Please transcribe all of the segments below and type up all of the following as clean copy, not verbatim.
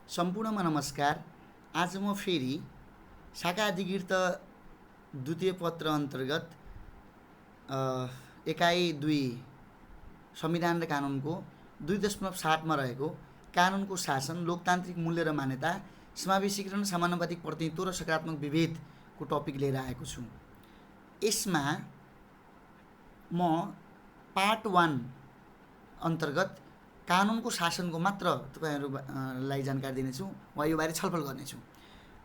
सम्पूर्णमा नमस्कार। आज म फेरि शाखा अधिकृत द्वितीय पत्र अन्तर्गत एकाइ 2 संविधान र कानुनको 2.7 रहेको कानुनको शासन, लोकतान्त्रिक मूल्य र मान्यता, समावेशीकरण, समानुपातिक प्रतिनिधित्व र सकारात्मक विभेदको टपिक लिएर आएको छु। यसमा म पार्ट 1 अन्तर्गत कानुनको शासनको मात्र तपाईहरुलाई जानकारी दिनेछु वा यो बारे छलफल गर्नेछु।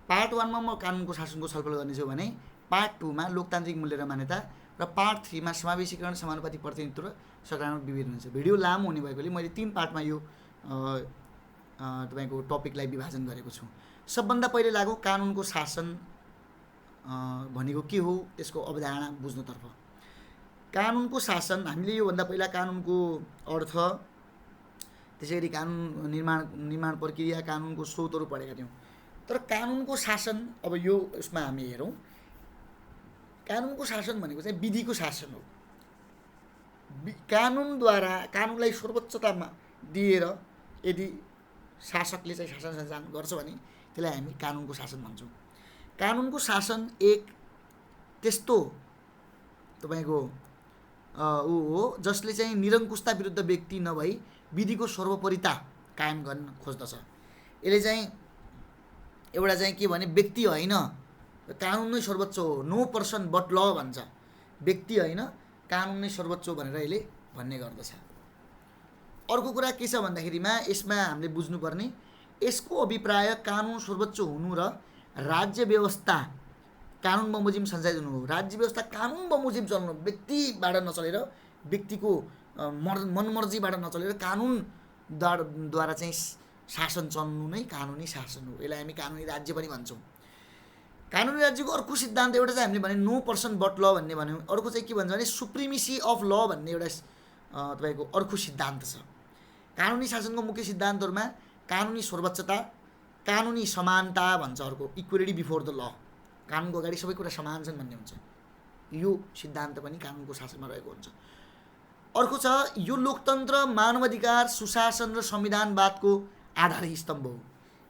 पार्ट 1 मा म कानुनको शासनको छलफल गर्नेछु भने पार्ट 2 मा लोकतान्त्रिक मूल्य र मान्यता र पार्ट 3 मा समावेशीकरण, समानुपातिक प्रतिनिधित्व र सकारात्मक विभेद हुन्छ। भिडियो लामो हुने भएकोले मैले 3 पार्टमा यो तपाईको टपिकलाई विभाजन गरेको छु। सबभन्दा पहिले लागौ कानुनको शासन भनेको के हो, त्यसको अवधारणा बुझ्नुतर्फ। कानुनको शासन, हामीले यो भन्दा पहिला कानुनको अर्थ, त्यसैगरी कानुन निर्माण प्रक्रिया, कानुनको स्रोतहरू पढेका थियौँ। तर कानुनको शासन, अब यो उसमा हामी हेरौँ, कानुनको शासन भनेको चाहिँ विधिको शासन हो। कानुनद्वारा, कानुनलाई सर्वोच्चतामा दिएर यदि शासकले चाहिँ शासन सञ्चालन गर्छ भने त्यसलाई हामी कानुनको शासन भन्छौँ। कानुनको शासन एक त्यस्तो तपाईको हो जसले चाहिँ निरङ्कुशता विरुद्ध व्यक्ति नभई विधिको सर्वोपरिता कायम गर्न खोज्दछ। यसले चाहिँ एउटा चाहिँ के भने व्यक्ति होइन, कानुन नै सर्वोच्च हो, नो पर्सन बट ल भन्छ। व्यक्ति होइन, कानुन नै सर्वोच्च हो भनेर यसले भन्ने गर्दछ। अर्को कुरा के छ भन्दाखेरिमा यसमा हामीले बुझ्नुपर्ने, यसको अभिप्राय कानुन सर्वोच्च हुनु र राज्य व्यवस्था कानुन बमोजिम सञ्चालित हुनु हो। राज्य व्यवस्था कानुन बमोजिम चल्नु, व्यक्तिबाट नचलेर, व्यक्तिको मनमर्जीबाट नचलेर कानुनद्वारा चाहिँ शासन चल्नु नै कानुनी शासन हो। यसलाई हामी कानुनी राज्य पनि भन्छौँ। कानुनी राज्यको अर्को सिद्धान्त एउटा चाहिँ हामीले भने नो पर्सन बट ल भन्ने भन्यौँ। अर्को चाहिँ के भन्छ भने सुप्रिमेसी अफ ल भन्ने एउटा तपाईको अर्को सिद्धान्त छ। कानुनी शासनको मुख्य सिद्धान्तहरूमा कानुनी सर्वोच्चता, कानुनी समानता भन्छ अर्को, इक्वालिटी बिफोर द ल, कानुनको अगाडि सबै कुरा समान छन् भन्ने हुन्छ। यो सिद्धान्त पनि कानुनको शासनमा रहेको हुन्छ। अर्को छ यो लोकतन्त्र, मानवाधिकार, सुशासन र संविधानवादको आधार स्तम्भ हो।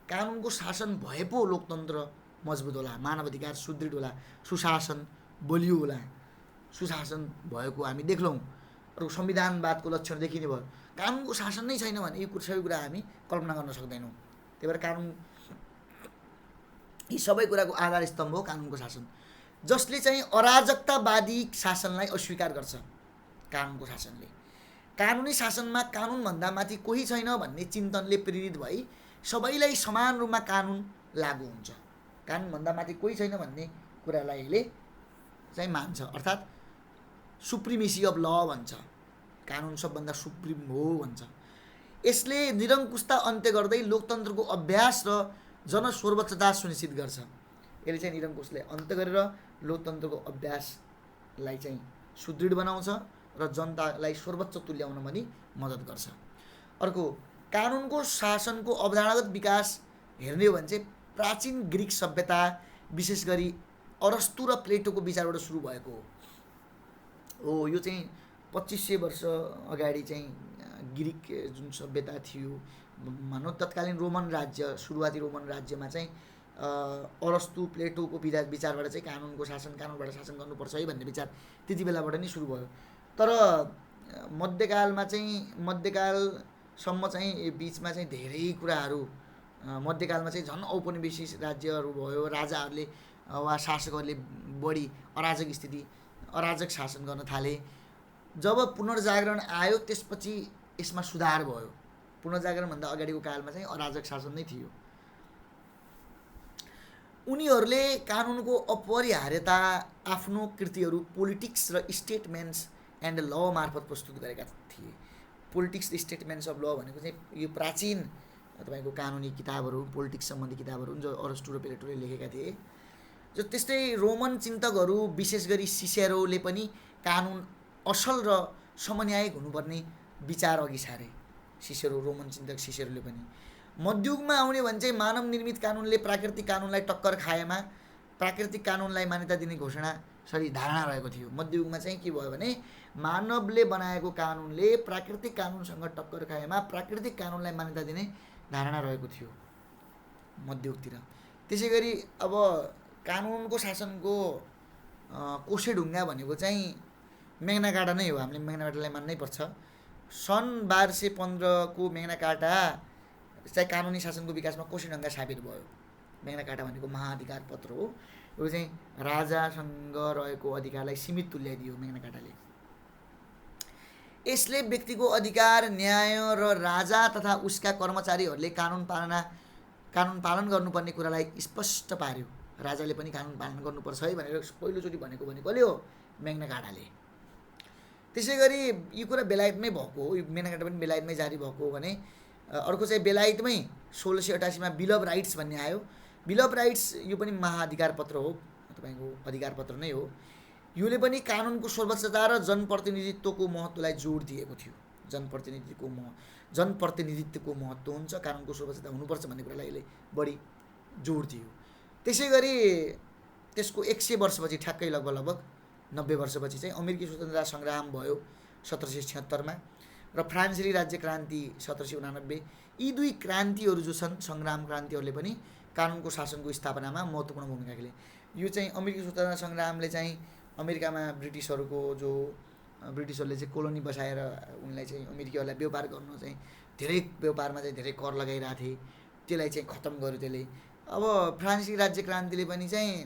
कानुनको शासन भए पो लोकतन्त्र मजबुत होला, मानवाधिकार सुदृढ होला, सुशासन बलियो होला। सुशासन भएको हामी देख्लौँ। अरू संविधानवादको लक्षण देखिने भयो। कानुनको शासन नै छैन भने यो सबै कुरा हामी कल्पना गर्न सक्दैनौँ। त्यही भएर कानुन, यी सबै कुराको आधार स्तम्भ हो कानुनको शासन, जसले चाहिँ अराजकतावादी शासनलाई अस्वीकार गर्छ। कानुनको शासनले कानुनी शासनमा कानुनभन्दा माथि कोही छैन भन्ने चिन्तनले प्रेरित भई सबैलाई समान रूपमा कानुन लागू हुन्छ। कानुनभन्दा माथि कोही छैन भन्ने कुरालाई यसले चाहिँ मान्छ, अर्थात् सुप्रिमेसी अफ ल भन्छ। कानुन सबभन्दा सुप्रिम हो भन्छ। यसले निरङ्कुशता अन्त्य गर्दै लोकतन्त्रको अभ्यास र जनसर्वोच्चता सुनिश्चित गर्छ। यसले चाहिँ निरङ्कुशलाई अन्त्य गरेर लोकतन्त्रको अभ्यासलाई चाहिँ सुदृढ बनाउँछ र जनतालाई सर्वोच्च तुल्याउन पनि मद्दत गर्छ। अर्को, कानुनको शासनको अवधारणागत विकास हेर्ने हो भने चाहिँ प्राचीन ग्रिक सभ्यता, विशेष गरी अरस्तु र प्लेटोको विचारबाट सुरु भएको हो। यो चाहिँ 2500 वर्ष अगाडि चाहिँ ग्रिक जुन सभ्यता थियो, मानौँ तत्कालीन रोमन राज्य, सुरुवाती रोमन राज्यमा चाहिँ अरस्तु प्लेटोको विचारबाट चाहिँ कानुनको शासन, कानुनबाट शासन गर्नुपर्छ है भन्ने विचार त्यति बेलाबाट नै सुरु भयो। तर मध्यकालमा चाहिँ, मध्यकालसम्म चाहिँ बिचमा चाहिँ धेरै कुराहरू, मध्यकालमा चाहिँ झन् औपनिवेशिक राज्यहरू भयो, राजाहरूले वा शासकहरूले बढी अराजक शासन गर्न थाले। जब पुनर्जागरण आयो त्यसपछि यसमा सुधार भयो। पुनर्जागरणभन्दा अगाडिको कालमा चाहिँ अराजक शासन नै थियो। उनीहरूले कानुनको अपरिहार्यता आफ्नो कृतिहरू पोलिटिक्स र स्टेटमेन्ट्स एन्ड ल मार्फत प्रस्तुत गरेका थिए। पोलिटिक्स स्टेटमेन्ट्स अफ ल भनेको चाहिँ यो प्राचीन तपाईँको कानुनी किताबहरू, पोलिटिक्स सम्बन्धी किताबहरू जो अरस्तु र प्लेटोले लेखेका थिए। जो त्यस्तै रोमन चिन्तकहरू, विशेष गरी सिसेरोले पनि कानुन असल र समन्यायिक हुनुपर्ने विचार अघि सारे। सिसेरो, रोमन चिन्तक सिसेरोले पनि। मध्ययुगमा आउने भने चाहिँ मानव निर्मित कानुनले प्राकृतिक कानुनलाई टक्कर खाएमा प्राकृतिक कानुनलाई मान्यता दिने घोषणा सरी धारणा रहेको थियो। मध्ययुगमा चाहिँ के भयो भने मानवले बनाएको कानुनले प्राकृतिक कानुनसँग टक्कर खाएमा प्राकृतिक कानुनलाई मान्यता दिने धारणा रहेको थियो। मध्ययुगतिर। त्यसै गरी अब कानुनको शासनको कोसेढुङ्गा भनेको चाहिँ मेग्ना कार्टा नै हो। हामीले मेग्ना कार्टालाई मान्नै पर्छ। सन् 1215 को मेग्ना कार्टा चाहिँ कानुनी शासनको विकासमा कोसेढुङ्गा साबित भयो। मेग्ना कार्टा भनेको महाअधिकार पत्र हो। यो चाहिँ राजासँग रहेको अधिकारलाई सीमित तुल्याइदियो मेग्ना कार्टाले। यसले व्यक्तिको अधिकार, न्याय र राजा तथा उसका कर्मचारीहरूले कानुन पालन गर्नुपर्ने कुरालाई स्पष्ट पार्यो। राजाले पनि कानुन पालन गर्नुपर्छ है भनेर पहिलोचोटि भनेको कसले हो? मेग्ना कार्टाले। त्यसै गरी यो कुरा बेलायतमै भएको हो। यो मेग्ना कार्टा पनि बेलायतमै जारी भएको हो भने अर्को चाहिँ बेलायतमै 1688 मा बिल अफ राइट्स भन्ने आयो। बिल अफ राइट्स यो पनि महाअधिकार पत्र हो, तपाईँको अधिकार पत्र नै हो। योले पनि कानुनको सर्वोच्चता र जनप्रतिनिधित्वको महत्त्वलाई जोड दिएको थियो। जनप्रतिनिधित्वको महत्त्व हुन्छ, कानुनको सर्वोच्चता हुनुपर्छ भन्ने कुरालाई यसले बढी जोड दियो। त्यसै गरी त्यसको 100 वर्षपछि ठ्याक्कै लगभग 90 वर्षपछि चाहिँ अमेरिकी स्वतन्त्रता सङ्ग्राम भयो 1776 मा र फ्रान्सेली राज्य क्रान्ति 1789। यी दुई क्रान्तिहरू जो छन्, सङ्ग्राम क्रान्तिहरूले पनि कानुनको शासनको स्थापनामा महत्त्वपूर्ण भूमिका खेले। यो चाहिँ अमेरिकी स्वतन्त्रता सङ्ग्रामले चाहिँ अमेरिकामा ब्रिटिसहरूले चाहिँ कोलोनी बसाएर उनलाई चाहिँ अमेरिकीहरूलाई व्यापार गर्न चाहिँ व्यापारमा चाहिँ धेरै कर लगाइरहेको थिए, त्यसलाई चाहिँ खत्तम गर्यो त्यसले। अब फ्रान्सेली राज्य क्रान्तिले पनि चाहिँ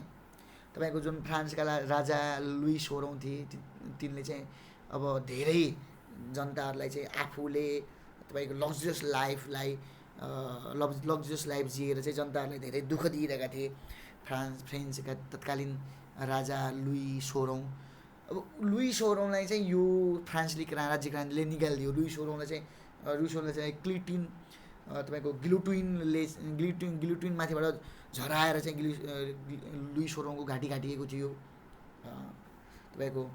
तपाईँको जुन फ्रान्सका राजा लुई 16 थिए, तिनले चाहिँ अब धेरै जनताहरूलाई चाहिँ आफूले तपाईँको लग्जरियस लाइफ जिएर चाहिँ जनताहरूलाई धेरै दुःख दिइरहेका थिए फ्रेन्चका तत्कालीन राजा लुई 16। अब लुई 16लाई चाहिँ यो फ्रान्सेली राज्य क्रान्तिले निकालिदियो। लुई 16लाई चाहिँ तपाईँको गिलोटिन माथिबाट झराएर चाहिँ लुई 16को घाँटी काटिएको थियो, तपाईँको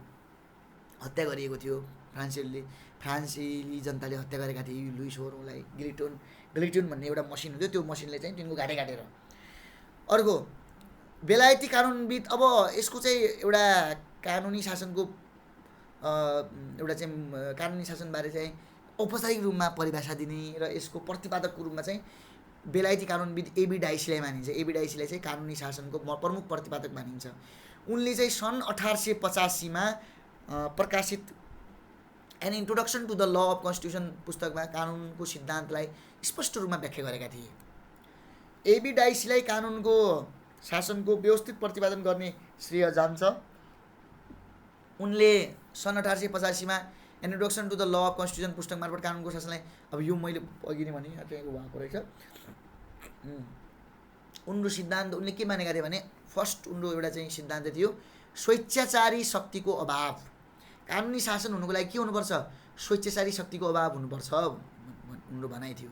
हत्या गरिएको थियो। फ्रान्सेली जनताले हत्या गरेका थिए लुई 16लाई। गिलोटिन भन्ने एउटा मसिन हुन्थ्यो, त्यो मसिनले चाहिँ तिनको घाँटी काटेर। अर्को बेलायती कानुनविद, अब यसको चाहिँ एउटा कानुनी शासनबारे चाहिँ औपचारिक रूपमा परिभाषा दिने र यसको प्रतिपादकको रूपमा चाहिँ बेलायती कानुनविद एबी डाइसीलाई मानिन्छ। एबी डाइसीलाई चाहिँ कानुनी शासनको प्रमुख प्रतिपादक मानिन्छ। उनले चाहिँ सन् 1885 मा प्रकाशित an introduction to the law of constitution पुस्तकमा कानुनको सिद्धान्तलाई स्पष्ट रूपमा व्याख्या गरेका थिए। एबी डाइसीलाई कानुनको शासनको व्यवस्थित प्रतिपादन गर्ने श्रेय जान्छ। उनले सन् 1885 मा introduction to the law of constitution पुस्तक मार्फत कानुनको शासनलाई, अब यो मैले अघि नै भने उहाँको रहेछ। उनको सिद्धान्त उनले के मानेका थिए भने, फर्स्ट उनको एउटा चाहिँ सिद्धान्त थियो स्वेच्छाचारी शक्तिको अभाव। कानुनी शासन हुनुको लागि के हुनुपर्छ? स्वेच्छाचारी शक्तिको अभाव हुनुपर्छ उनको भनाइ थियो।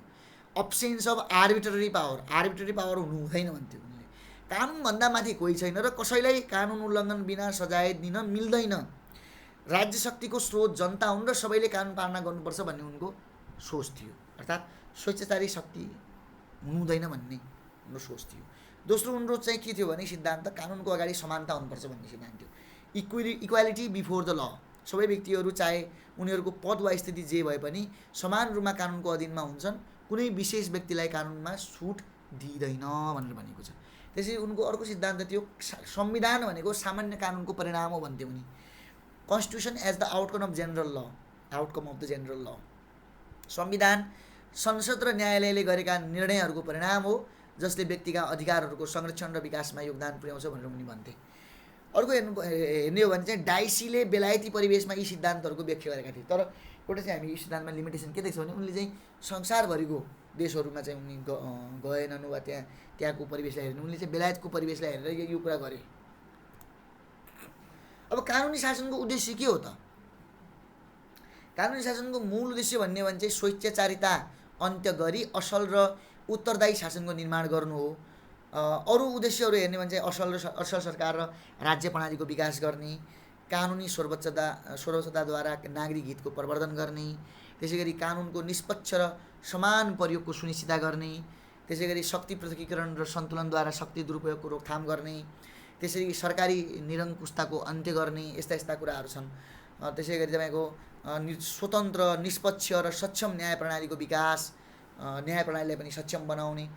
अब्सेन्स अफ आर्बिट्रेरी पावर हुनु हुँदैन भन्थ्यो उनले। कानुनभन्दा माथि कोही छैन र कसैलाई कानुन उल्लङ्घन बिना सजाय दिन मिल्दैन। राज्य शक्तिको स्रोत जनता हुन् र सबैले कानुन पालना गर्नुपर्छ भन्ने उनको सोच थियो। अर्थात् स्वेच्छाचारी शक्ति हुनु हुँदैन भन्ने उनको सोच थियो। दोस्रो उनको चाहिँ के थियो भने सिद्धान्त, कानुनको अगाडि समानता हुनुपर्छ भन्ने सिद्धान्त थियो। Equality before the law. सबै व्यक्तिहरू चाहे उनीहरूको पद वा स्थिति जे भए पनि समान रूपमा कानुनको अधीनमा हुन्छन्, कुनै विशेष व्यक्तिलाई कानुनमा छुट दिइँदैन भनेर भनेको छ। त्यसैले उनको अर्को सिद्धान्त थियो संविधान भनेको सामान्य कानुनको परिणाम हो भन्थ्यो उनी। Constitution as the outcome of the general law. संविधान संसद र न्यायालयले गरेका निर्णयहरूको परिणाम हो जसले व्यक्तिका अधिकारहरूको संरक्षण र विकासमा योगदान पुर्याउँछ भनेर उनी भन्थे। अर्को हेर्ने हो भने चाहिँ डाइसीले बेलायती परिवेशमा यी सिद्धान्तहरूको व्याख्या गरेका थिए। तर एउटा चाहिँ हामी यी सिद्धान्तमा लिमिटेसन के देख्छौँ भने उनले चाहिँ संसारभरिको देशहरूमा चाहिँ उनी गएनन् वा त्यहाँको परिवेशलाई हेर्ने, उनले चाहिँ बेलायतको परिवेशलाई हेरेर यो कुरा गरे। अब कानुनी शासनको उद्देश्य के हो त? कानुनी शासनको मूल उद्देश्य भन्ने भने चाहिँ स्वेच्छाचारिता अन्त्य गरी असल र उत्तरदायी शासनको निर्माण गर्नु हो। अरू उद्देश्यहरू हेर्ने भने चाहिँ असल सरकार र राज्य प्रणालीको विकास गर्ने, कानुनी सर्वोच्चताद्वारा नागरिक हितको प्रवर्धन गर्ने, त्यसै गरी कानुनको निष्पक्ष र समान प्रयोगको सुनिश्चित गर्ने, त्यसै गरी शक्ति पृथकीकरण र सन्तुलनद्वारा शक्ति दुरुपयोगको रोकथाम गर्ने, त्यसै गरी सरकारी निरङ्कुशताको अन्त्य गर्ने, यस्ता कुराहरू छन्। त्यसै गरी तपाईँको स्वतन्त्र, निष्पक्ष र सक्षम न्याय प्रणालीको विकास, न्याय प्रणालीलाई पनि सक्षम बनाउने,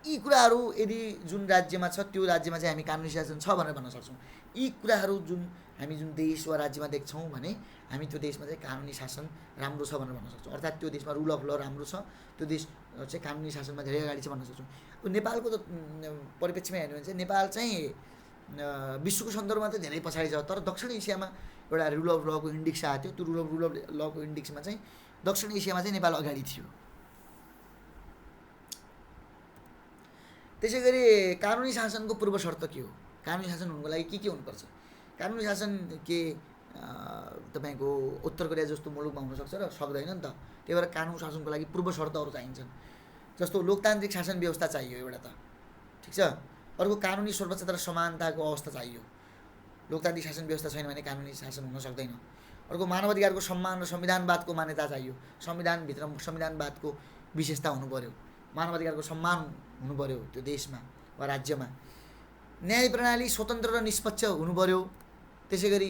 यी कुराहरू यदि जुन राज्यमा छ त्यो राज्यमा चाहिँ हामी कानुनी शासन छ भनेर भन्न सक्छौँ। यी कुराहरू जुन हामी जुन देश वा राज्यमा देख्छौँ भने हामी त्यो देशमा चाहिँ कानुनी शासन राम्रो छ भनेर भन्न सक्छौँ। अर्थात् त्यो देशमा रुल अफ ल राम्रो छ, त्यो देश चाहिँ कानुनी शासनमा धेरै अगाडि छ भन्न सक्छौँ। अब नेपालको त परिप्रेक्ष्यमा हेर्नु भने चाहिँ नेपाल चाहिँ विश्वको सन्दर्भमा त धेरै पछाडि छ, तर दक्षिण एसियामा एउटा रुल अफ लको इन्डेक्स आएको थियो। त्यो रुल अफ लको इन्डेक्समा चाहिँ दक्षिण एसियामा चाहिँ नेपाल अगाडि थियो। त्यसै गरी कानुनी शासनको पूर्व शर्त के हो, कानुनी शासन हुनुको लागि के हुनुपर्छ? कानुनी शासन के तपाईँको उत्तर कोरिया जस्तो मुलुकमा हुनसक्छ र सक्दैन नि त। त्यही भएर कानुनी शासनको लागि पूर्व शर्तहरू चाहिन्छन्, जस्तो लोकतान्त्रिक शासन व्यवस्था चाहियो एउटा त, ठिक छ। अर्को कानुनी सर्वोच्चता र समानताको अवस्था चाहियो। लोकतान्त्रिक शासन व्यवस्था छैन भने कानुनी शासन हुन सक्दैन। अर्को मानवाधिकारको सम्मान र संविधानवादको मान्यता चाहियो। संविधानभित्र संविधानवादको विशेषता हुनु पर्यो, मानवाधिकारको सम्मान हुनु पर्यो त्यो देशमा वा राज्यमा। न्याय प्रणाली स्वतन्त्र र निष्पक्ष हुनु पर्यो। त्यसै गरी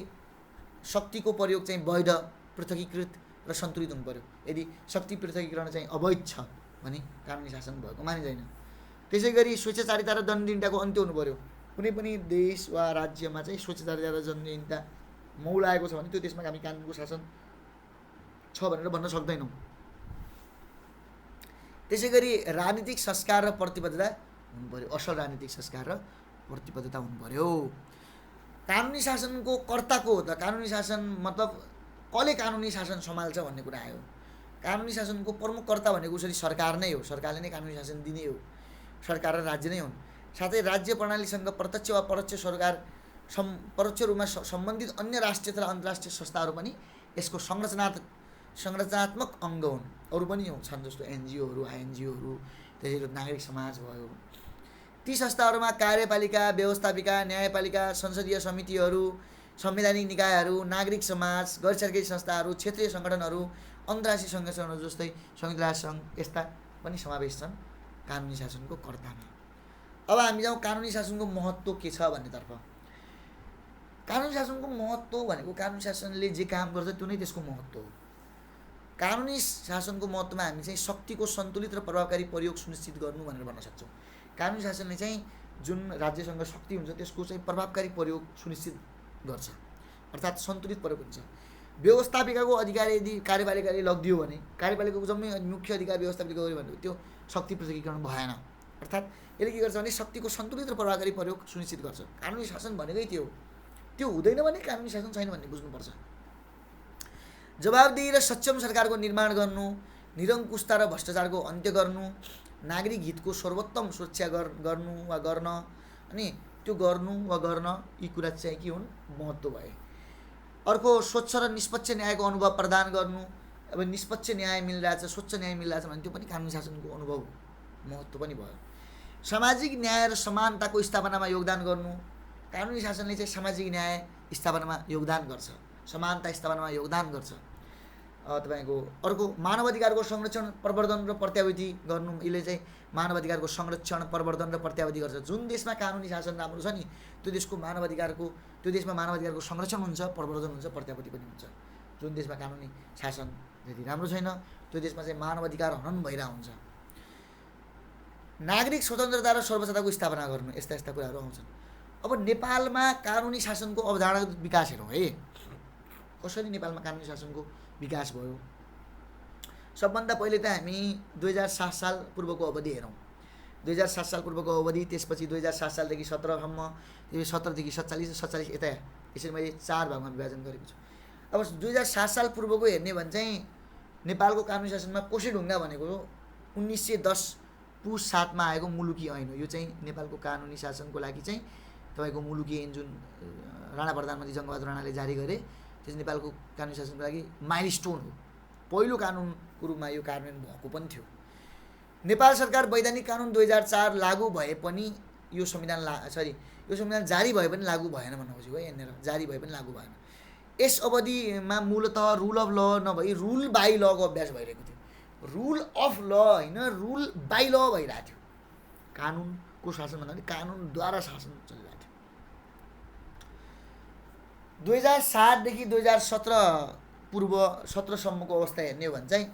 शक्तिको प्रयोग चाहिँ वैध, पृथकीकृत र सन्तुलित हुनु पर्यो। यदि शक्ति पृथकीकरण चाहिँ अवैध छ भने कानुनी शासन भएको मानिँदैन। त्यसै गरी स्वेच्छाचारिता र दण्डहीनताको अन्त्य हुनु पर्यो। कुनै पनि देश वा राज्यमा चाहिँ स्वेच्छाचारिता र दण्डहीनता मौलाएको छ भने त्यो देशमा हामी कानुनको शासन छ भनेर भन्न सक्दैनौँ। त्यसै गरी राजनीतिक संस्कार र प्रतिबद्धता हुनु पर्यो, असल राजनीतिक संस्कार र प्रतिबद्धता हुनु पर्यो। कानुनी शासनको कर्ता को हो त? कानुनी शासन मतलब कसले कानुनी शासन सम्हाल्छ भन्ने कुरा आयो। कानुनी शासनको प्रमुख कर्ता भनेको उसरी सरकार नै हो, सरकारले नै कानुनी शासन दिने हो, सरकार र राज्य नै हुन्। साथै राज्य प्रणालीसँग प्रत्यक्ष वा परोक्ष सरकार परोक्ष रूपमा सम्बन्धित अन्य राष्ट्रिय तथा अन्तर्राष्ट्रिय संस्थाहरू पनि यसको संरचनात्मक अङ्ग हुन्। अरू पनि छन्, जस्तो एनजिओहरू, आइएनजिओहरू, त्यसरी नागरिक समाज भयो। ती संस्थाहरूमा कार्यपालिका, व्यवस्थापिका, न्यायपालिका, संसदीय समितिहरू, संवैधानिक निकायहरू, नागरिक समाज, गैर सरकारी संस्थाहरू, क्षेत्रीय सङ्गठनहरू, अन्तर्राष्ट्रिय सङ्गठनहरू जस्तै संयुक्त राष्ट्र सङ्घ यस्ता पनि समावेश छन् कानुनी शासनको कर्तामा। अब हामी जाउँ कानुनी शासनको महत्त्व के छ भन्नेतर्फ। कानुनी शासनको महत्त्व भनेको कानुनी शासनले जे काम गर्छ त्यो नै त्यसको महत्त्व हो। कानुनी शासनको महत्त्वमा हामी चाहिँ शक्तिको सन्तुलित र प्रभावकारी प्रयोग सुनिश्चित गर्नु भनेर भन्न सक्छौँ। कानुनी शासनले चाहिँ जुन राज्यसँग शक्ति हुन्छ त्यसको चाहिँ प्रभावकारी प्रयोग सुनिश्चित गर्छ, अर्थात् सन्तुलित प्रयोग हुन्छ। व्यवस्थापिकाको अधिकार यदि कार्यपालिकाले लगिदियो भने, कार्यपालिकाको जम्मै मुख्य अधिकार व्यवस्थापिका गऱ्यो भने त्यो शक्ति पृथकीकरण भएन। अर्थात् यसले के गर्छ भने शक्तिको सन्तुलित र प्रभावकारी प्रयोग सुनिश्चित गर्छ। कानुनी शासन भनेकै त्यो हुँदैन भने कानुनी शासन छैन भन्ने बुझ्नुपर्छ। जवाबदेही र सक्षम सरकारको निर्माण गर्नु, निरङ्कुशता र भ्रष्टाचारको अन्त्य गर्नु, नागरिक हितको सर्वोत्तम सुरक्षा गर्नु वा गर्न, अनि त्यो गर्नु वा गर्न, यी कुरा चाहिँ के हुन्, महत्त्व भए। अर्को स्वच्छ र निष्पक्ष न्यायको अनुभव प्रदान गर्नु। अब निष्पक्ष न्याय मिलिरहेछ, स्वच्छ न्याय मिलिरहेछ भने त्यो पनि कानुनी शासनको अनुभव महत्त्व पनि भयो। सामाजिक न्याय र समानताको स्थापनामा योगदान गर्नु। कानुनी शासनले चाहिँ सामाजिक न्याय स्थापनामा योगदान गर्छ, समानता स्थापनामा योगदान गर्छ। तपाईँको अर्को मानवाधिकारको संरक्षण, प्रवर्धन र प्रत्यावृत्ति गर्नु। यसले चाहिँ मानवाधिकारको संरक्षण, प्रवर्धन र प्रत्यावृत्ति गर्छ। जुन देशमा कानुनी शासन राम्रो छ नि त्यो देशमा मानवाधिकारको संरक्षण हुन्छ, प्रवर्धन हुन्छ, प्रत्यावृत्ति पनि हुन्छ। जुन देशमा कानुनी शासन यदि राम्रो छैन त्यो देशमा चाहिँ मानवाधिकार हनन भइरहेको हुन्छ। नागरिक स्वतन्त्रता र सर्वोच्चताको स्थापना गर्नु, यस्ता कुराहरू आउँछन्। अब नेपालमा कानुनी शासनको अवधारणा विकास हेरौँ है, कसरी नेपालमा कानुनी शासनको विकास भयो। सबभन्दा पहिले त हामी 2007 साल पूर्वको अवधि हेरौँ। 2007 साल पूर्वको अवधि, त्यसपछि 2007 सालदेखि 17सम्म, 17देखि 47 यता, यसरी मैले 4 भागमा विभाजन गरेको छु। अब 2007 साल पूर्वको हेर्ने भने चाहिँ नेपालको कानुनी शासनमा कोसेढुङ्गा भनेको 1910 पुस 7 मा आएको मुलुकी ऐन हो। यो चाहिँ नेपालको कानुनी शासनको लागि चाहिँ तपाईँको मुलुकी ऐन जुन राणा प्रधानमन्त्री जङ्गबहादुर राणाले जारी गरे त्यो नेपालको कानुनी शासनको लागि माइलस्टोन हो। पहिलो कानुनको रूपमा यो कार्यान्वयन भएको पनि थियो। नेपाल सरकार वैधानिक कानुन 2004 लागू भए पनि यो संविधान जारी भए पनि लागू भएन भन्न खोजेको है। यहाँनिर जारी भए पनि लागू भएन। यस अवधिमा मूलतः रुल अफ ल नभई रुल बाई लको अभ्यास भइरहेको थियो। रुल अफ ल होइन, रुल बाई ल भइरहेको थियो। कानुनको शासन भन्दा पनि कानुनद्वारा शासन चलिरहेको थियो। 2007 देखि 2017 पूर्व 17 सम्मको अवस्था हेर्ने हो भने चाहिँ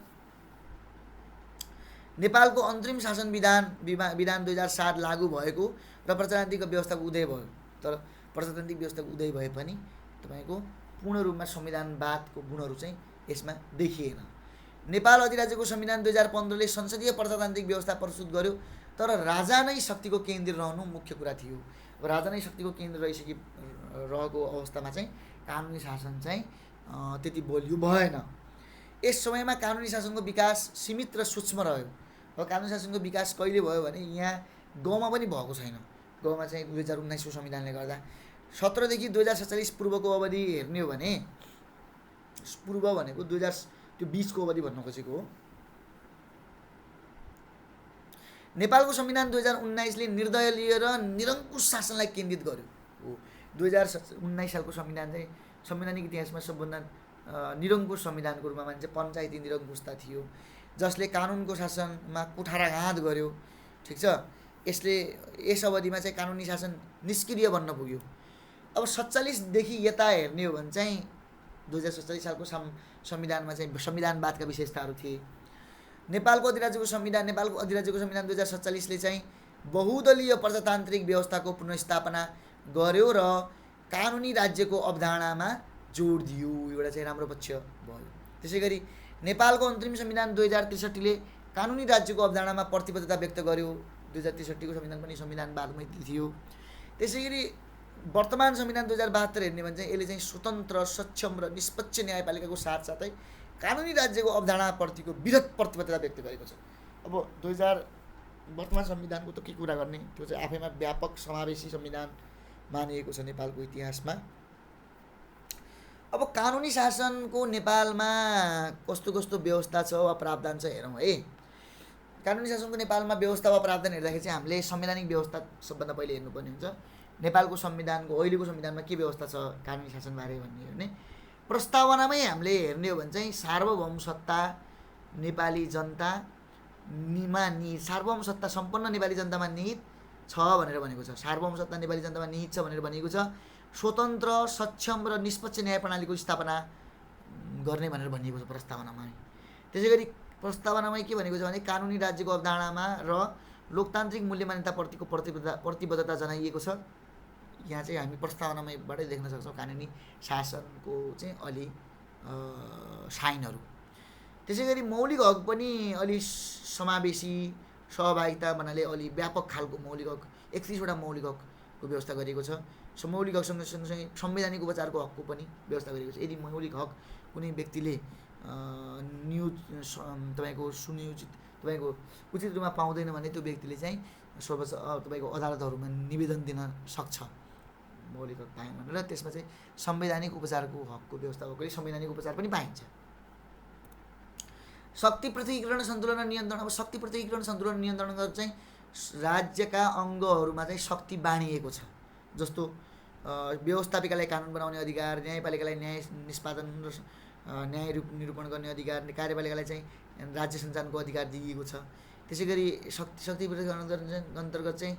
नेपालको अन्तरिम शासन विधान 2007 लागू भएको र प्रजातान्त्रिक व्यवस्थाको उदय भयो। तर प्रजातान्त्रिक व्यवस्थाको उदय भए पनि तपाईँको पूर्ण रूपमा संविधानवादको गुणहरू चाहिँ यसमा देखिएन। नेपाल अधिराज्यको संविधान 2015ले संसदीय प्रजातान्त्रिक व्यवस्था प्रस्तुत गर्यो, तर राजा नै शक्तिको केन्द्र रहनु मुख्य कुरा थियो। अब राजा नै शक्तिको केन्द्र रहेको अवस्थामा चाहिँ कानुनी शासन चाहिँ त्यति बलियो भएन। यस समयमा कानुनी शासनको विकास सीमित र सूक्ष्म रह्यो। अब कानुनी शासनको विकास कहिले भयो भने यहाँ गाउँमा पनि भएको छैन। गाउँमा चाहिँ 2019को संविधानले गर्दा 17 देखि 2047 पूर्वको अवधि हेर्ने हो भने, पूर्व भनेको 2020 को अवधि भन्न खोजेको हो। नेपालको संविधान 2019ले निर्दलीय र निरङ्कुश शासनलाई केन्द्रित गर्यो हो। 2019 सालको संविधान चाहिँ संवैधानिक इतिहासमा सबभन्दा निरङ्कुश संविधानको रूपमा मानिन्छ। पञ्चायती निरङ्कुशता थियो, जसले कानुनको शासनमा कुठाराघात गर्यो। ठिक छ, यसले यस अवधिमा चाहिँ कानुनी शासन निष्क्रिय बन्न पुग्यो। अब 47 देखि यता हेर्ने हो भने चाहिँ 2047 सालको संविधानमा चाहिँ संविधानवादका विशेषताहरू थिए। नेपालको अधिराज्यको संविधान 2047 ले चाहिँ बहुदलीय प्रजातान्त्रिक व्यवस्थाको पुनर्स्थापना गर्यो र कानुनी राज्यको अवधारणामा जोड दियो। एउटा चाहिँ राम्रो पक्ष भयो। त्यसै गरी नेपालको अन्तरिम संविधान 2063 ले कानुनी राज्यको अवधारणामा प्रतिबद्धता व्यक्त गर्यो। 2063 को संविधान पनि संविधानवादमै थियो। त्यसै गरी वर्तमान संविधान 2072 हेर्ने भने चाहिँ यसले चाहिँ स्वतन्त्र, सक्षम र निष्पक्ष न्यायपालिकाको साथसाथै कानुनी राज्यको अवधारणाप्रतिको विरोध प्रतिबद्धता व्यक्त गरेको छ। अब वर्तमान संविधानको त के कुरा गर्ने, त्यो चाहिँ आफैमा व्यापक समावेशी संविधान मानिएको छ नेपालको इतिहासमा। अब कानुनी शासनको नेपालमा कस्तो कस्तो व्यवस्था छ वा प्रावधान छ हेरौँ है। कानुनी शासनको नेपालमा व्यवस्था वा प्रावधान हेर्दाखेरि चाहिँ हामीले संवैधानिक व्यवस्था सबभन्दा पहिले हेर्नुपर्ने हुन्छ। नेपालको संविधानको अहिलेको संविधानमा के व्यवस्था छ कानुनी शासनबारे भन्ने हो भने, प्रस्तावनामै हामीले हेर्ने हो भने चाहिँ सार्वभौम सत्ता नेपाली जनतामा निहित, सार्वभौम सत्ता सम्पन्न नेपाली जनतामा निहित छ भनेर भनेको छ। सार्वभौम सत्ता नेपाली जनतामा निहित छ भनेर भनेको छ। स्वतन्त्र, सक्षम र निष्पक्ष न्याय प्रणालीको स्थापना गर्ने भनेर भनिएको छ प्रस्तावनामा। त्यसै गरी प्रस्तावनामै के भनेको छ भने कानुनी राज्यको अवधारणामा र लोकतान्त्रिक मूल्य मान्यताप्रतिको प्रतिबद्धता जनाइएको छ। यहाँ चाहिँ हामी प्रस्तावनामैबाटै देख्न सक्छौँ कानुनी शासनको चाहिँ अलि साइनहरू। त्यसै गरी मौलिक हक पनि अलि समावेशी सहभागिता भन्नाले अलि व्यापक खालको मौलिक हक 31वटा मौलिक हकको व्यवस्था गरिएको छ। मौलिक हक सँगसँगै संवैधानिक उपचारको हकको पनि व्यवस्था गरिएको छ। यदि मौलिक हक कुनै व्यक्तिले तपाईँको सुनियोजित तपाईँको उचित रूपमा पाउँदैन भने त्यो व्यक्तिले चाहिँ सर्वोच्च तपाईँको अदालतहरूमा निवेदन दिन सक्छ मौलिक हक पाएँ भनेर। त्यसमा चाहिँ संवैधानिक उपचारको हकको व्यवस्था गरी संवैधानिक उपचार पनि पाइन्छ। शक्ति पृथकीकरण सन्तुलन र नियन्त्रण। अब शक्ति पृथकीकरण सन्तुलन नियन्त्रण गर्न चाहिँ राज्यका अङ्गहरूमा चाहिँ शक्ति बाँडिएको छ। जस्तो व्यवस्थापिकालाई कानुन बनाउने अधिकार, न्यायपालिकालाई न्याय निष्पादन र न्याय निरूपण गर्ने अधिकार, कार्यपालिकालाई चाहिँ राज्य सञ्चालनको अधिकार दिइएको छ। त्यसै गरी शक्ति पृथकीकरण अन्तर्गत चाहिँ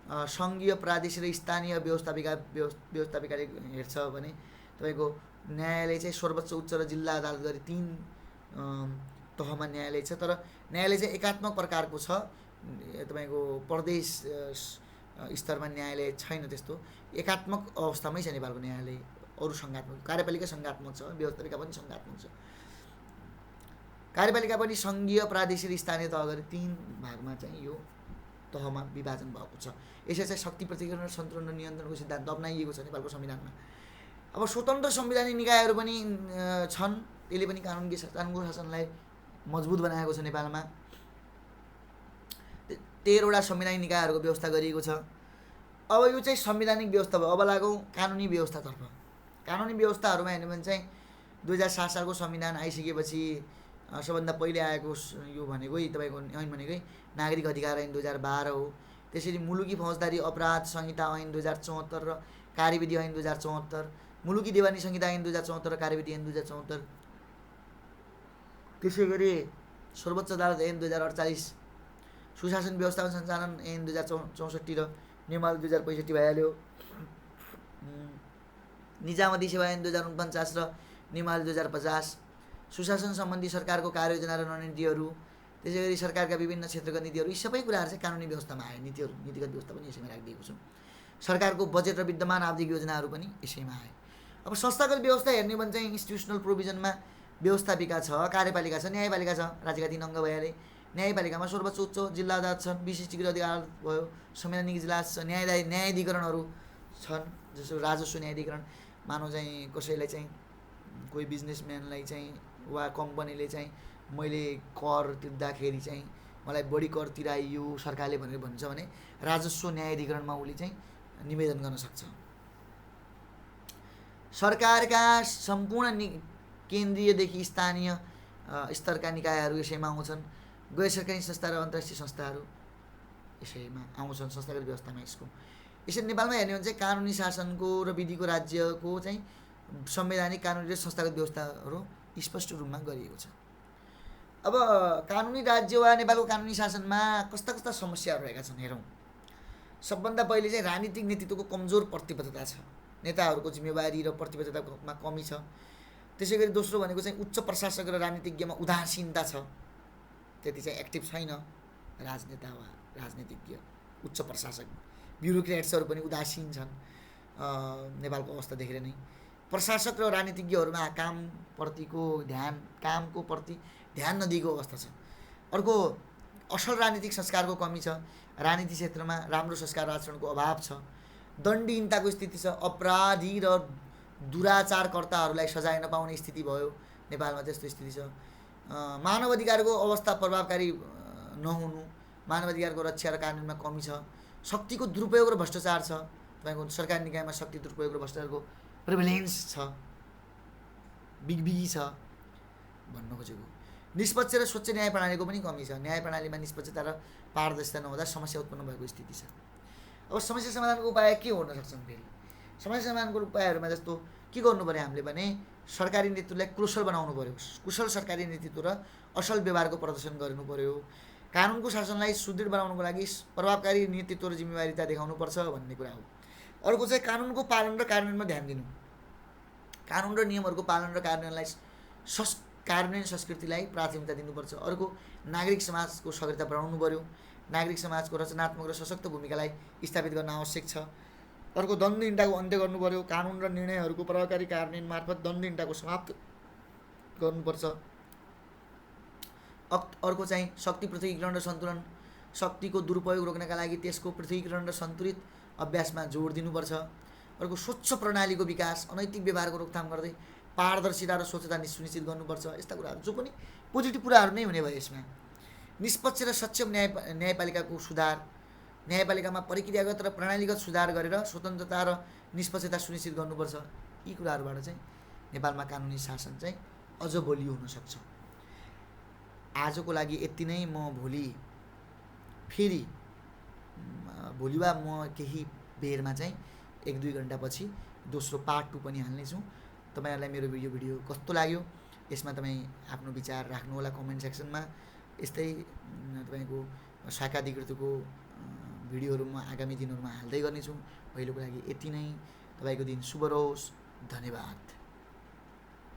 सङ्घीय, प्रादेशिक र स्थानीय व्यवस्थापिकाले हेर्छ भने तपाईँको न्यायालय चाहिँ सर्वोच्च, उच्च र जिल्ला अदालत गरी 3 तहमा न्यायालय छ। तर न्यायालय चाहिँ एकात्मक प्रकारको छ। तपाईँको प्रदेश स्तरमा न्यायालय छैन, त्यस्तो एकात्मक अवस्थामै छ नेपालको न्यायालय। अरू सङ्घात्मक, कार्यपालिका सङ्घात्मक छ, व्यवस्थापिका पनि सङ्घात्मक छ। कार्यपालिका पनि सङ्घीय, प्रादेशिक र स्थानीय तह गरी 3 भागमा चाहिँ यो तहमा विभाजन भएको छ। यसै चाहिँ शक्ति पृथकीकरण र सन्तुलन र नियन्त्रणको सिद्धान्त अपनाइएको छ नेपालको संविधानमा। अब स्वतन्त्र संवैधानिक निकायहरू पनि छन्। यसले पनि कानुनको शासनलाई मजबुत बनाएको छ। नेपालमा 13वटा संवैधानिक निकायहरूको व्यवस्था गरिएको छ। अब यो चाहिँ संवैधानिक व्यवस्था भयो। अब लागौँ कानुनी व्यवस्थातर्फ। कानुनी व्यवस्थाहरूमा हेर्नु भने चाहिँ 2007 सालको संविधान आइसकेपछि सबभन्दा पहिले आएको यो भनेकै तपाईँको ऐन भनेकै नागरिक अधिकार ऐन 2012 हो। त्यसरी मुलुकी फौजदारी अपराध संहिता ऐन 2074 र कार्यविधि ऐन 2074, मुलुकी देवानी संहिता ऐन 2074 र कार्यविधि ऐन 2074। त्यसै गरी सर्वोच्च अदालत ऐन 2048, सुशासन व्यवस्थापन सञ्चालन ऐन 2064 र नियमावली 2065 भइहाल्यो। निजामती सेवा ऐन 2049 र नियमावली 2050, सुशासन सम्बन्धी सरकारको कार्ययोजना र रणनीतिहरू, त्यसै गरी सरकारका विभिन्न क्षेत्रका नीतिहरू, यी सबै कुराहरू चाहिँ कानुनी व्यवस्थामा आए। नीतिगत व्यवस्था पनि यसैमा राखिदिएको छु। सरकारको बजेट र विद्यमान आवधिक योजनाहरू पनि यसैमा आए। अब संस्थागत व्यवस्था हेर्ने भने चाहिँ इन्स्टिट्युसनल प्रोभिजनमा व्यवस्थापिका छ, कार्यपालिका छ, न्यायपालिका छ। राज्यका 3 अङ्ग भइहाले। न्यायपालिकामा सर्वोच्च उच्च जिल्ला अदालत छन्, विशिष्ट गृह अधिकार भयो, संवैधानिक इजलास छ, न्यायाधिकरणहरू छन्। जस्तो राजस्व न्यायाधिकरण, मानव चाहिँ कसैलाई चाहिँ कोही बिजनेसम्यानलाई चाहिँ वा कम्पनीले चाहिँ मैले कर तिर्दाखेरि चाहिँ मलाई बढी कर तिराइयो सरकारले भनेर भन्छ भने राजस्व न्यायाधिकरणमा उसले चाहिँ निवेदन गर्न सक्छ। सरकारका सम्पूर्ण केन्द्रीयदेखि स्थानीय स्तरका निकायहरू यसैमा आउँछन्। गैर सरकारी संस्था र अन्तर्राष्ट्रिय संस्थाहरू यसैमा आउँछन् संस्थागत व्यवस्थामा। यसरी नेपालमा हेर्ने भने चाहिँ कानुनी शासनको र विधिको राज्यको चाहिँ संवैधानिक, कानुनी र संस्थागत व्यवस्थाहरू स्पष्ट रूपमा गरिएको छ। अब कानुनी राज्य वा नेपालको कानुनी शासनमा कस्ता कस्ता समस्याहरू रहेका छन् हेरौँ। सबभन्दा पहिले चाहिँ राजनीतिक नेतृत्वको कमजोर प्रतिबद्धता छ। नेताहरूको जिम्मेवारी र प्रतिबद्धतामा कमी छ। त्यसै गरी दोस्रो भनेको चाहिँ उच्च प्रशासक र राजनीतिज्ञमा उदासीनता छ। त्यति चाहिँ एक्टिभ छैन राजनेता वा राजनीतिज्ञ, उच्च प्रशासक। ब्युरोक्रेट्सहरू पनि उदासीन छन् नेपालको अवस्था देखेर नै। प्रशासक र राजनीतिज्ञहरूमा कामको प्रति ध्यान नदिएको अवस्था छ। अर्को, असल राजनीतिक संस्कारको कमी छ। राजनीति क्षेत्रमा राम्रो संस्कार आचरणको अभाव छ। दण्डहीनताको स्थिति छ। अपराधी र दुराचारकर्ताहरूलाई सजाय नपाउने स्थिति भयो नेपालमा, त्यस्तो स्थिति छ। मानव अधिकारको अवस्था प्रभावकारी नहुनु, मानव अधिकारको रक्षा र कानुनमा कमी छ। शक्तिको दुरुपयोग र भ्रष्टाचार छ। तपाईँको सरकारी निकायमा शक्ति दुरुपयोग र भ्रष्टाचारको प्रिभिलेन्स छ, बिगबिगी छ भन्न खोजेको। निष्पक्ष र स्वच्छ न्याय प्रणालीको पनि कमी छ। न्याय प्रणालीमा निष्पक्षता र पारदर्शिता नहुँदा समस्या उत्पन्न भएको स्थिति छ। अब समस्या समाधानको उपाय के हुन सक्छन्? फेरि समस्या समाधानको उपायहरूमा जस्तो के गर्नु पऱ्यो हामीले भने सरकारी नेतृत्वलाई कुशल बनाउनु पऱ्यो। कुशल सरकारी नेतृत्व र असल व्यवहारको प्रदर्शन गर्नु पऱ्यो। कानुनको शासनलाई सुदृढ बनाउनको लागि प्रभावकारी नेतृत्व र जिम्मेवारिता देखाउनुपर्छ भन्ने कुरा हो। अर्को चाहिँ कानुनको पालन र कार्यान्वयनमा ध्यान दिनु। कानुन र नियमहरूको पालन र कार्यान्वयन संस्कृतिलाई प्राथमिकता दिनुपर्छ। अर्को, नागरिक समाजको सक्रियता बढाउनु पऱ्यो। नागरिक समाजको रचनात्मक र सशक्त भूमिकालाई स्थापित गर्न आवश्यक छ। अर्को, दण्डहीनताको अन्त्य गर्नु पऱ्यो। कानुन र निर्णयहरूको प्रभावकारी कार्यान्वयन मार्फत दण्डहीनताको समाप्त गर्नुपर्छ। अर्को चाहिँ शक्ति पृथकीकरण र सन्तुलन। शक्तिको दुरुपयोग रोक्नका लागि त्यसको पृथकीकरण र सन्तुलित अभ्यासमा जोड दिनुपर्छ। अर्को, स्वच्छ प्रणालीको विकास, अनैतिक व्यवहारको रोकथाम गर्दै पारदर्शिता र स्वच्छता सुनिश्चित गर्नुपर्छ। यस्ता कुराहरू जो पनि पोजिटिभ कुराहरू नै हुने भयो यसमा। निष्पक्ष र सक्षम न्यायपालिकाको सुधार। न्यायपालिकामा प्रक्रियागत र प्रणालीगत सुधार गरेर स्वतन्त्रता र निष्पक्षता सुनिश्चित गर्नुपर्छ। यी कुराहरूबाट चाहिँ नेपालमा कानुनी शासन चाहिँ अझ बलियो हुन सक्छ। आजको लागि यति नै। म भोलि वा म केही बेरमा चाहिँ 1-2 घन्टापछि दोस्रो पार्ट 2 पनि हाल्नेछु। तपाईँहरूलाई मेरो भिडियो कस्तो लाग्यो यसमा तपाईँ आफ्नो विचार राख्नुहोला कमेन्ट सेक्सनमा। यस्तै तपाईँको शाखा अधिकृतको भिडियोहरू म आगामी दिनहरूमा हाल्दै गर्नेछु। अहिलेको लागि यति नै। तपाईँको दिन शुभ रहोस्। धन्यवाद।